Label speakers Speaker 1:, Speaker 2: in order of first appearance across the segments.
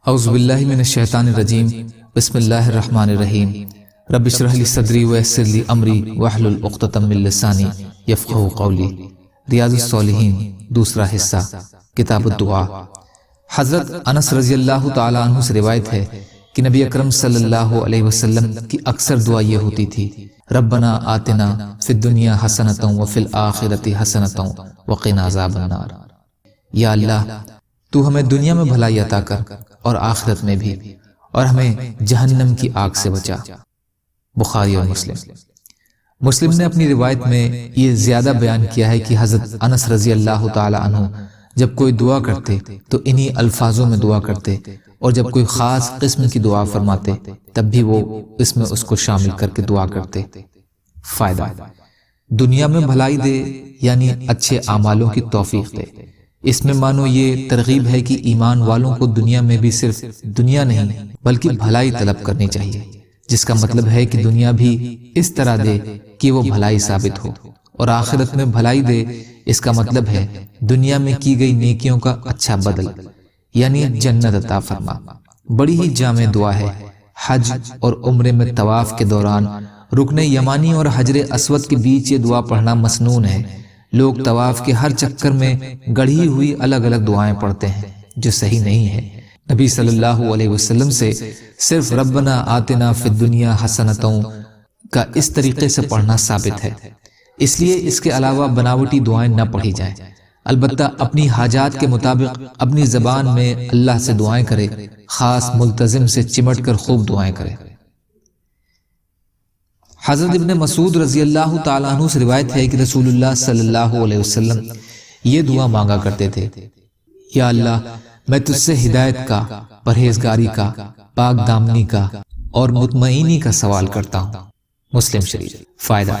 Speaker 1: اعوذ باللہ من الشیطان الرجیم بسم اللہ الرحمن الرحیم رب اشرح لی صدری ویسر لی امری واحلل عقدۃ من لسانی یفقہوا قولی۔ ریاض الصالحین دوسرا حصہ، کتاب الدعا۔ حضرت انس رضی اللہ تعالی عنہ سے روایت ہے کہ نبی اکرم صلی اللہ علیہ وسلم کی اکثر دعا یہ ہوتی تھی: ربنا آتنا فی الدنیا حسنۃ وفی الآخرۃ حسنۃ وقنا عذاب النار۔ یا اللہ تو ہمیں دنیا میں بھلائی عطا کر اور آخرت میں بھی، اور ہمیں جہنم کی آگ سے بچا۔ بخاری اور مسلم نے اپنی روایت میں یہ زیادہ بیان کیا ہے کہ حضرت انس رضی اللہ تعالی عنہ جب کوئی دعا کرتے تو انہی الفاظوں میں دعا کرتے، اور جب کوئی خاص قسم کی دعا فرماتے تب بھی وہ اس میں اس کو شامل کر کے دعا کرتے۔ فائدہ: دنیا میں بھلائی دے یعنی اچھے اعمالوں کی توفیق دے۔ اس میں مانو یہ ترغیب ہے کہ ایمان والوں کو دنیا میں بھی صرف دنیا نہیں بلکہ بھلائی طلب کرنی چاہیے، جس کا مطلب ہے کہ دنیا بھی اس طرح دے کہ وہ بھلائی ثابت ہو، اور آخرت میں بھلائی دے اس کا مطلب ہے دنیا میں کی گئی نیکیوں کا اچھا بدل یعنی جنت عطا فرما۔ بڑی ہی جامع دعا ہے۔ حج اور عمرے میں طواف کے دوران رکن یمانی اور حجر اسود کے بیچ یہ دعا پڑھنا مسنون ہے۔ لوگ طواف کے ہر چکر میں گڑھی ہوئی الگ الگ دعائیں پڑھتے ہیں جو صحیح نہیں ہے۔ نبی صلی اللہ علیہ وسلم سے صرف ربنا آتنا فی الدنیا حسنۃ کا اس طریقے سے پڑھنا ثابت ہے، اس لیے اس کے علاوہ بناوٹی دعائیں نہ پڑھی جائیں، البتہ اپنی حاجات کے مطابق اپنی زبان میں اللہ سے دعائیں کرے، خاص ملتزم سے چمٹ کر خوب دعائیں کرے۔ حضرت ابن مسعود رضی اللہ تعالیٰ عنہ سے روایت ہے کہ رسول اللہ صلی اللہ علیہ وسلم یہ دعا مانگا کرتے تھے: یا اللہ میں تجھ سے ہدایت کا، پرہیزگاری کا، پاک دامنی کا اور مطمئنی کا سوال کرتا ہوں۔ مسلم شریف۔ فائدہ: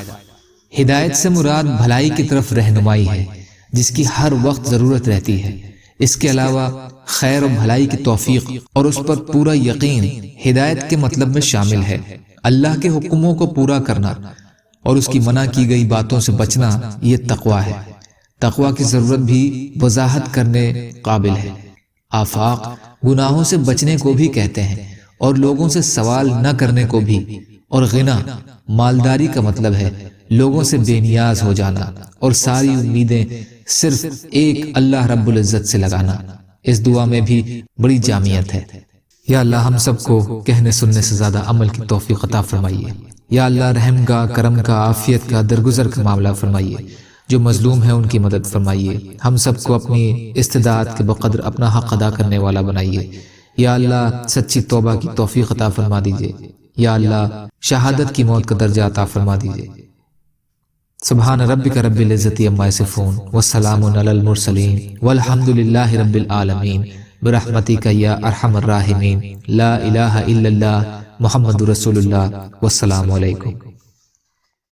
Speaker 1: ہدایت سے مراد بھلائی کی طرف رہنمائی ہے جس کی ہر وقت ضرورت رہتی ہے۔ اس کے علاوہ خیر و بھلائی کی توفیق اور اس پر پورا یقین ہدایت کے مطلب میں شامل ہے۔ اللہ کے حکموں کو پورا کرنا اور اس کی منع کی گئی باتوں سے بچنا یہ تقویٰ ہے۔ تقویٰ کی ضرورت بھی وضاحت کرنے قابل ہے۔ آفاق گناہوں سے بچنے کو بھی کہتے ہیں اور لوگوں سے سوال نہ کرنے کو بھی، اور غنا مالداری کا مطلب ہے لوگوں سے بے نیاز ہو جانا اور ساری امیدیں صرف ایک اللہ رب العزت سے لگانا۔ اس دعا میں بھی بڑی جامعیت ہے۔ یا اللہ ہم سب کو کہنے سننے سے زیادہ عمل کی توفیق عطا فرمائیے۔ یا اللہ رحم کا، کرم کا، عافیت کا، درگزر کا معاملہ فرمائیے۔ جو مظلوم ہیں ان کی مدد فرمائیے۔ ہم سب کو اپنی استطاعت کے بقدر اپنا حق ادا کرنے والا بنائیے۔ یا اللہ سچی توبہ کی توفیق عطا فرما دیجیے۔ یا اللہ شہادت کی موت کا درجہ عطا فرما دیجیے۔ سبحان ربک رب العزت عما یصفون والسلام علی المرسلین والحمد للہ رب العالمین برحمتک یا ارحم الراحمین۔ لا الہ الا اللہ محمد رسول اللہ۔ والسلام علیکم۔